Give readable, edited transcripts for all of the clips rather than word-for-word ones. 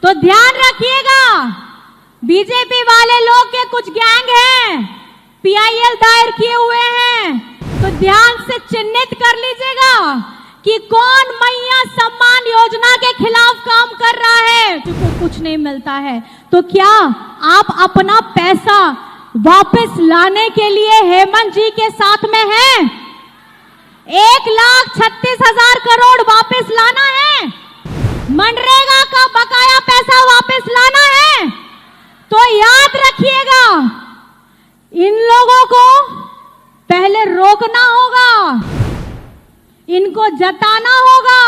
तो ध्यान रखिएगा, बीजेपी वाले लोग के कुछ गैंग हैं, पीआईएल दायर किए हुए हैं, तो ध्यान से चिन्हित कर लीजिएगा कि कौन मैया सम्मान योजना के खिलाफ काम कर रहा है, जिसको कुछ नहीं मिलता है। तो क्या आप अपना पैसा वापस लाने के लिए हेमंत जी के साथ में हैं? 1,36,000 करोड़ वापस लाना है, मनरेगा का बकाया पैसा वापस लाना है, तो याद रखिएगा, इन लोगों को पहले रोकना होगा, इनको जताना होगा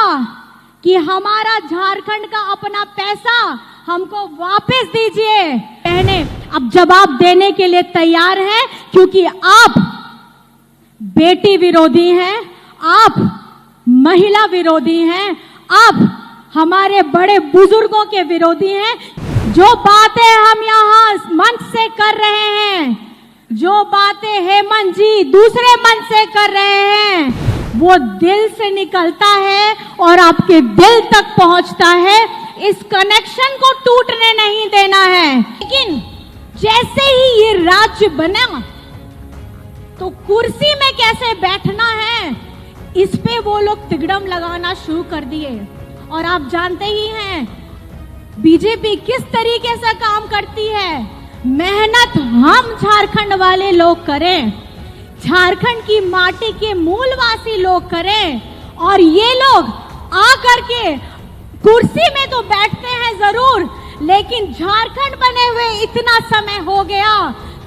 कि हमारा झारखंड का अपना पैसा हमको वापस दीजिए। बहने अब जवाब देने के लिए तैयार हैं, क्योंकि आप बेटी विरोधी हैं, आप महिला विरोधी हैं, आप हमारे बड़े बुजुर्गों के विरोधी हैं। जो बातें हम यहाँ मंच से कर रहे हैं, जो बातें हेमंत जी दूसरे मंच से कर रहे हैं, वो दिल से निकलता है और आपके दिल तक पहुंचता है। इस कनेक्शन को टूटने नहीं देना है। लेकिन जैसे ही ये राज्य बना, तो कुर्सी में कैसे बैठना है, इस पे वो लोग तिगड़म लगाना शुरू कर दिए। और आप जानते ही हैं बीजेपी किस तरीके से काम करती है। मेहनत हम झारखंड वाले लोग करें, झारखंड की माटी के मूलवासी लोग करें, और ये लोग आकर के कुर्सी में तो बैठते हैं जरूर, लेकिन झारखंड बने हुए इतना समय हो गया,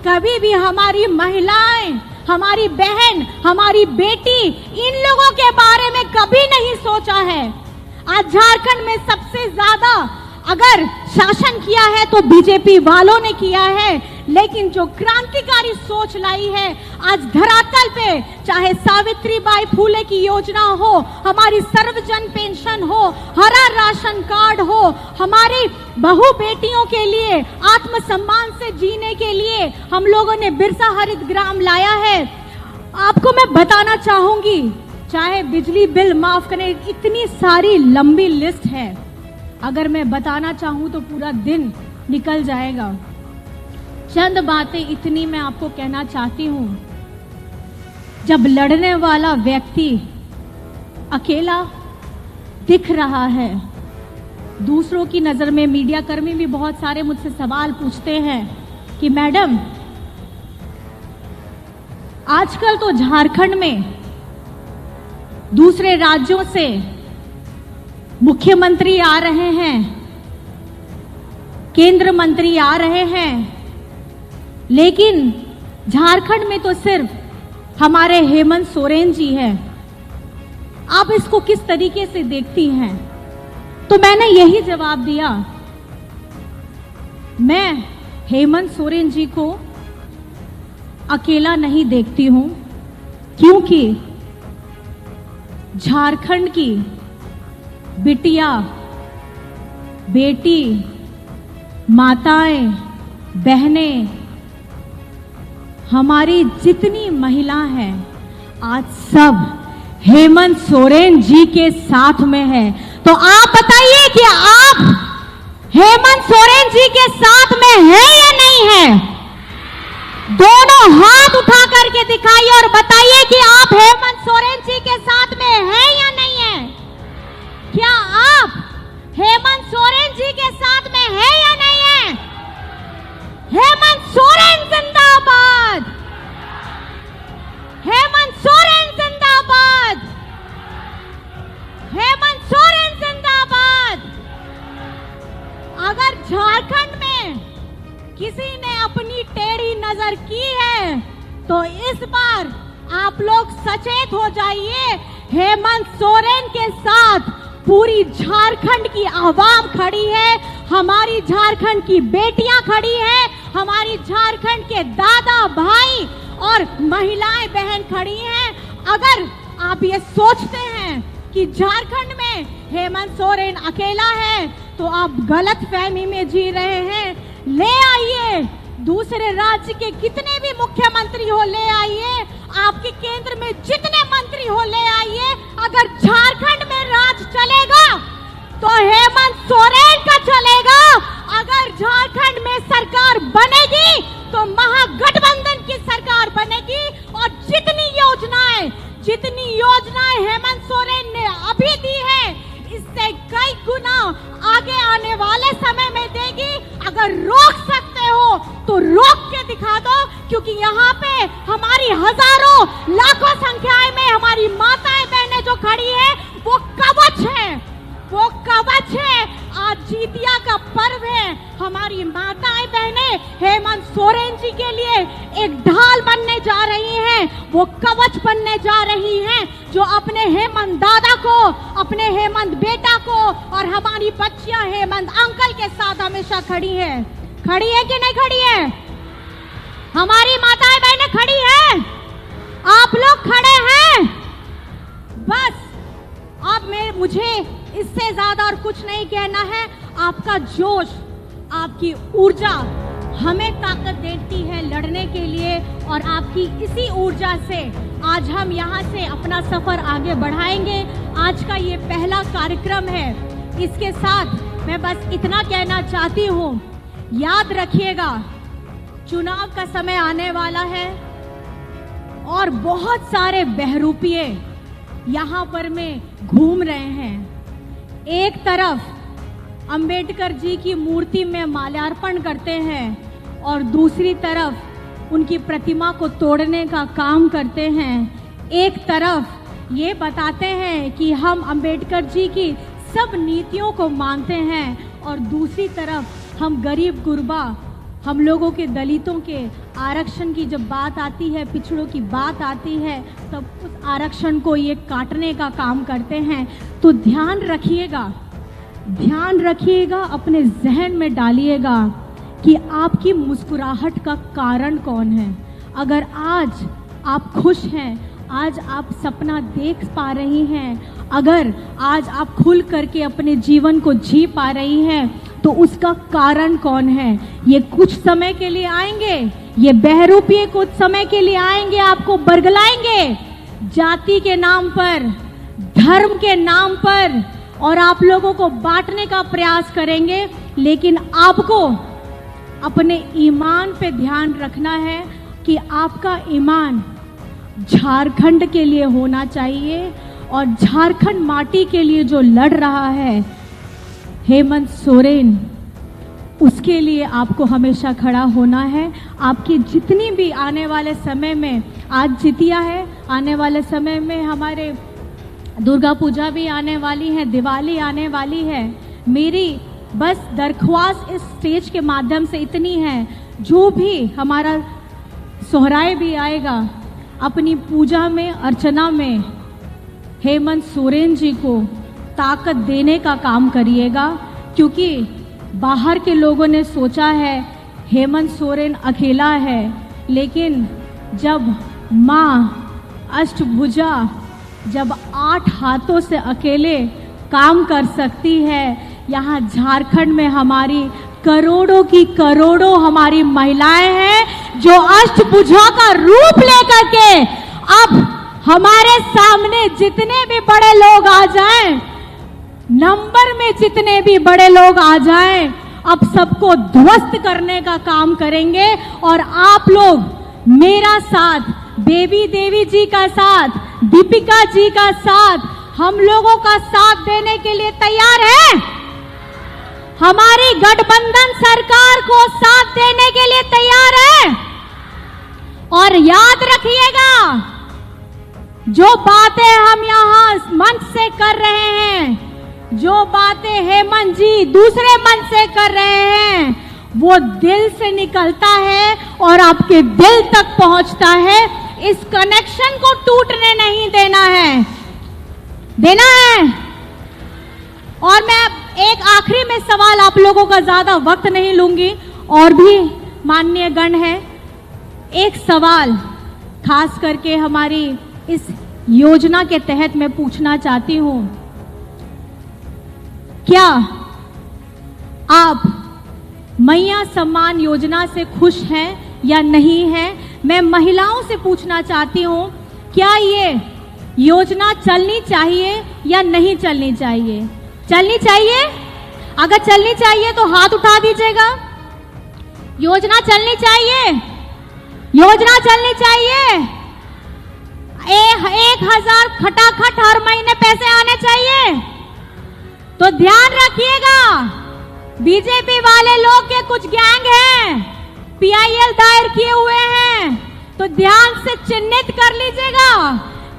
कभी भी हमारी महिलाएं, हमारी बहन, हमारी बेटी, इन लोगों के बारे में कभी नहीं सोचा है। आज झारखंड में सबसे ज्यादा अगर शासन किया है तो बीजेपी वालों ने किया है, लेकिन जो क्रांतिकारी सोच लाई है आज धरातल पे, चाहे सावित्रीबाई फूले की योजना हो, हमारी सर्वजन पेंशन हो, हरा राशन कार्ड हो, हमारी बहू बेटियों के लिए आत्मसम्मान से जीने के लिए हम लोगों ने बिरसा हरित ग्राम लाया है। आपको मैं बताना चाहूंगी, चाहे बिजली बिल माफ करें, इतनी सारी लंबी लिस्ट है, अगर मैं बताना चाहूं तो पूरा दिन निकल जाएगा। चंद बातें इतनी मैं आपको कहना चाहती हूं। जब लड़ने वाला व्यक्ति अकेला दिख रहा है, दूसरों की नजर में, मीडिया कर्मी भी बहुत सारे मुझसे सवाल पूछते हैं कि मैडम, आजकल तो झारखंड में दूसरे राज्यों से मुख्यमंत्री आ रहे हैं, केंद्र मंत्री आ रहे हैं, लेकिन झारखंड में तो सिर्फ हमारे हेमंत सोरेन जी हैं। आप इसको किस तरीके से देखती हैं? तो मैंने यही जवाब दिया, मैं हेमंत सोरेन जी को अकेला नहीं देखती हूं, क्योंकि झारखंड की बिटिया, बेटी, माताएं, बहनें, हमारी जितनी महिला हैं, आज सब हेमंत सोरेन जी के साथ में है। तो आप बताइए कि आप हेमंत सोरेन जी के साथ में है या नहीं है? दोनों हाथ उठा करके दिखाइए और बताइए कि आप हेमंत सोरेन जी के साथ में है या नहीं है? क्या आप हेमंत सोरेन जी के साथ में है या नहीं है? हेमंत सोरेन जिंदाबाद! हेमंत सोरेन जिंदाबाद! हेमंत सोरेन जिंदाबाद! अगर झारखंड में किसी ने अपनी टेढ़ी नजर की है, तो इस बार आप लोग सचेत हो जाइए। हेमंत सोरेन के साथ पूरी झारखंड की आवाम खड़ी है, हमारी झारखंड की बेटियां खड़ी हैं, हमारी झारखंड के दादा भाई और महिलाएं बहन खड़ी हैं। अगर आप ये सोचते हैं कि झारखंड में हेमंत सोरेन अकेला है, तो आप गलत फहमी में जी रहे हैं। ले आइए दूसरे राज्य के कितने भी मुख्यमंत्री हो, ले आइए, आपके केंद्र में जितने मंत्री हो ले आइए, अगर झारखंड में राज चलेगा तो हेमंत सोरेन का चलेगा। आगे आने वाले समय में देगी। अगर रोक सकते हो तो रोक के दिखा दो, क्योंकि यहाँ पे हमारी हजारों लाखों संख्याएं में हमारी माताएं बहनें जो खड़ी है वो कवच है, वो कवच है। आज जितिया का पर्व है, हमारी माताएं बहनें हेमंत सोरेन जी के लिए एक ढाल बनने जा रही हैं, वो कवच बनने जा रही हैं, जो अपने हेमंत दादा को, अपने हेमंत बेटा को और हमारी बच्चियां हेमंत अंकल के साथ हमेशा खड़ी है। खड़ी है कि नहीं खड़ी है? हमारी माताएं बहनें खड़ी है, आप लोग खड़े हैं। बस अब मुझे इससे ज्यादा और कुछ नहीं कहना है। आपका जोश, आपकी ऊर्जा हमें ताकत देती है लड़ने के लिए, और आपकी इसी ऊर्जा से आज हम यहाँ से अपना सफर आगे बढ़ाएंगे। आज का ये पहला कार्यक्रम है। इसके साथ मैं बस इतना कहना चाहती हूँ, याद रखिएगा चुनाव का समय आने वाला है और बहुत सारे बहरूपिये यहाँ पर में घूम रहे हैं। एक तरफ अंबेडकर जी की मूर्ति में माल्यार्पण करते हैं और दूसरी तरफ उनकी प्रतिमा को तोड़ने का काम करते हैं। एक तरफ ये बताते हैं कि हम अंबेडकर जी की सब नीतियों को मानते हैं और दूसरी तरफ हम गरीब गुरबा, हम लोगों के दलितों के आरक्षण की जब बात आती है, पिछड़ों की बात आती है, तब उस आरक्षण को ये काटने का काम करते हैं। तो ध्यान रखिएगा, अपने जहन में डालिएगा कि आपकी मुस्कुराहट का कारण कौन है। अगर आज आप खुश हैं, आज आप सपना देख पा रही हैं, अगर आज आप खुल करके अपने जीवन को जी पा रही हैं, तो उसका कारण कौन है? ये कुछ समय के लिए आएंगे, ये बहरूपिये कुछ समय के लिए आएंगे, आपको बरगलाएंगे जाति के नाम पर, धर्म के नाम पर, और आप लोगों को बांटने का प्रयास करेंगे। लेकिन आपको अपने ईमान पे ध्यान रखना है कि आपका ईमान झारखंड के लिए होना चाहिए, और झारखंड माटी के लिए जो लड़ रहा है हेमंत सोरेन, उसके लिए आपको हमेशा खड़ा होना है। आपकी जितनी भी आने वाले समय में, आज जितिया है, आने वाले समय में हमारे दुर्गा पूजा भी आने वाली है, दिवाली आने वाली है। मेरी बस दरख्वास्त इस स्टेज के माध्यम से इतनी है, जो भी हमारा सोहराय भी आएगा, अपनी पूजा में, अर्चना में हेमंत सोरेन जी को ताकत देने का काम करिएगा, क्योंकि बाहर के लोगों ने सोचा है हेमंत सोरेन अकेला है, लेकिन जब माँ अष्टभुजा जब 8 हाथों से अकेले काम कर सकती है, यहाँ झारखंड में हमारी करोड़ों की करोड़ों हमारी महिलाएं हैं जो अष्टभुजा का रूप लेकर के अब हमारे सामने जितने भी बड़े लोग आ जाएं, नंबर में जितने भी बड़े लोग आ जाएं, अब सबको ध्वस्त करने का काम करेंगे। और आप लोग मेरा साथ, बेबी देवी जी का साथ, दीपिका जी का साथ, हम लोगों का साथ देने के लिए तैयार हैं? हमारी गठबंधन सरकार को साथ देने के लिए तैयार है? और याद रखिएगा, जो बातें हम यहाँ मंच से कर रहे हैं, जो बातें हेमंत जी दूसरे मंच से कर रहे हैं, वो दिल से निकलता है और आपके दिल तक पहुंचता है। इस कनेक्शन को टूटने नहीं देना है, देना है। और मैं एक आखिरी में सवाल, आप लोगों का ज्यादा वक्त नहीं लूंगी, और भी माननीय गण है, एक सवाल खास करके हमारी इस योजना के तहत मैं पूछना चाहती हूं, क्या आप मैया सम्मान योजना से खुश हैं या नहीं हैं? मैं महिलाओं से पूछना चाहती हूं, क्या ये योजना चलनी चाहिए या नहीं चलनी चाहिए? चलनी चाहिए? अगर चलनी चाहिए तो हाथ उठा दीजिएगा। योजना चलनी चाहिए, योजना चलनी चाहिए। 1000 खटाखट हर महीने पैसे आने चाहिए। तो ध्यान रखिएगा, बीजेपी वाले लोग के कुछ गैंग हैं, PIL दायर किए हुए हैं, तो ध्यान से चिन्हित कर लीजिएगा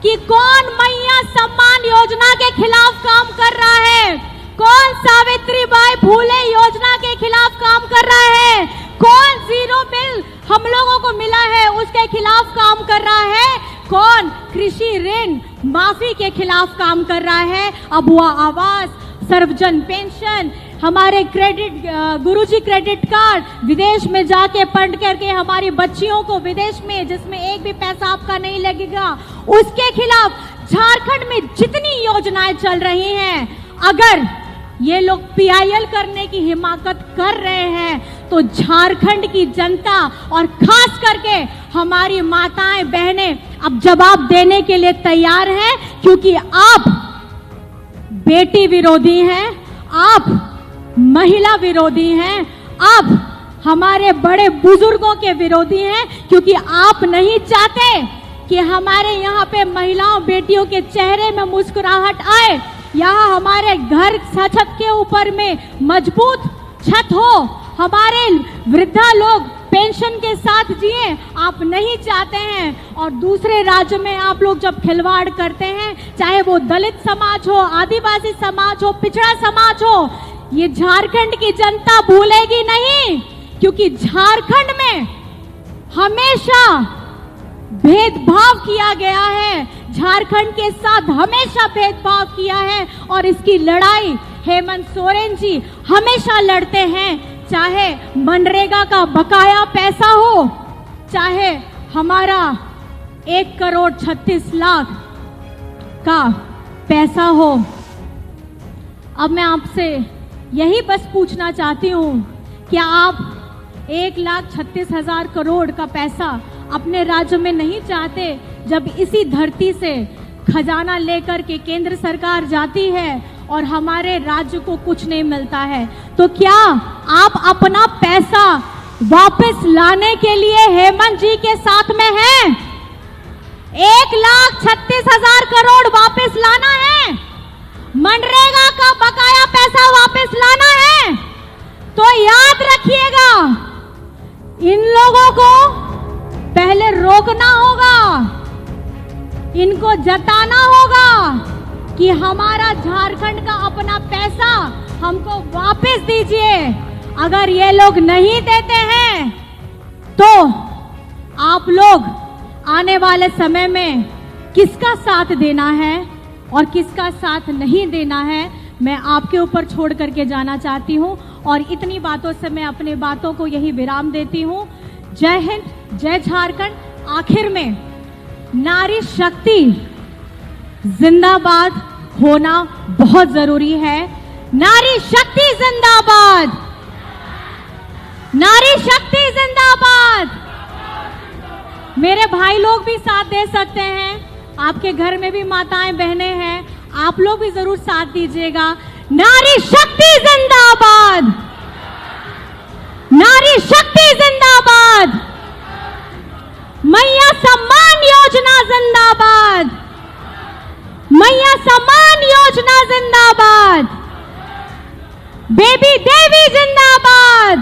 कि कौन मैया सम्मान योजना के खिलाफ काम कर रहा है, कौन सावित्रीबाई फूले योजना के खिलाफ काम कर रहा है, कौन जीरो बिल हम लोगों को मिला है उसके खिलाफ काम कर रहा है, कौन कृषि ऋण माफी के खिलाफ काम कर रहा है, अबुआ आवास, सर्वजन पेंशन, हमारे क्रेडिट गुरुजी क्रेडिट कार्ड, विदेश में जाके पढ़ करके हमारी बच्चियों को विदेश में जिसमें एक भी पैसा आपका नहीं लगेगा, उसके खिलाफ झारखंड में जितनी योजनाएं चल रही हैं, अगर ये लोग PIL करने की हिमाकत कर रहे हैं तो झारखंड की जनता और खास करके हमारी माताएं बहनें अब जवाब देने के लिए तैयार हैं, क्योंकि आप बेटी विरोधी हैं, आप महिला विरोधी हैं, आप हमारे बड़े बुजुर्गों के विरोधी हैं, क्योंकि आप नहीं चाहते कि हमारे यहाँ पे महिलाओं बेटियों के चेहरे में मुस्कुराहट आए, यहाँ हमारे घर छत के ऊपर में मजबूत छत हो, हमारे वृद्धा लोग पेंशन के साथ जिए, आप नहीं चाहते हैं। और दूसरे राज्य में आप लोग जब खिलवाड़ करते हैं, चाहे वो दलित समाज हो, आदिवासी समाज हो, पिछड़ा समाज हो, ये झारखंड की जनता भूलेगी नहीं, क्योंकि झारखंड में हमेशा भेदभाव किया गया है, झारखंड के साथ हमेशा भेदभाव किया है और इसकी लड़ाई हेमंत सोरेन जी हमेशा लड़ते हैं, चाहे मनरेगा का बकाया पैसा हो, चाहे हमारा 1,36,00,000 का पैसा हो। अब मैं आपसे यही बस पूछना चाहती हूँ, क्या आप 1,36,000 करोड़ का पैसा अपने राज्य में नहीं चाहते? जब इसी धरती से खजाना लेकर के केंद्र सरकार जाती है और हमारे राज्य को कुछ नहीं मिलता है, तो क्या आप अपना पैसा वापस लाने के लिए हेमंत जी के साथ में हैं? 1,36,000 करोड़ वापस लाना है, मनरेगा का बकाया पैसा वापस लाना है, तो याद रखिएगा, इन लोगों को पहले रोकना होगा, इनको जताना होगा कि हमारा झारखंड का अपना पैसा हमको वापस दीजिए। अगर ये लोग नहीं देते हैं तो आप लोग आने वाले समय में किसका साथ देना है और किसका साथ नहीं देना है, मैं आपके ऊपर छोड़ करके जाना चाहती हूँ। और इतनी बातों से मैं अपनी बातों को यही विराम देती हूँ। जय हिंद, जय झारखंड। आखिर में नारी शक्ति जिंदाबाद होना बहुत जरूरी है। नारी शक्ति जिंदाबाद, नारी शक्ति जिंदाबाद। मेरे भाई लोग भी साथ दे सकते हैं, आपके घर में भी माताएं बहनें हैं, आप लोग भी जरूर साथ दीजिएगा। नारी शक्ति जिंदाबाद, नारी शक्ति जिंदाबाद, मैया सम्मान योजना जिंदाबाद, मैया सम्मान योजना जिंदाबाद, बेबी देवी जिंदाबाद,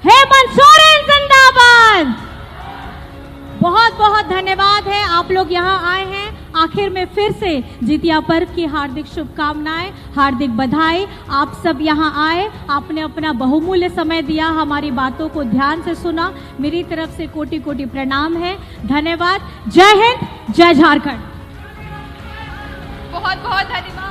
हेमंत सोरेन जिंदाबाद। बहुत बहुत धन्यवाद है, आप लोग यहाँ आए हैं। आखिर में फिर से जितिया पर्व की हार्दिक शुभकामनाएं, हार्दिक बधाई। आप सब यहाँ आए, आपने अपना बहुमूल्य समय दिया, हमारी बातों को ध्यान से सुना। मेरी तरफ से कोटि कोटि प्रणाम है, धन्यवाद। जय हिंद, जय झारखंड। बहुत बहुत धन्यवाद।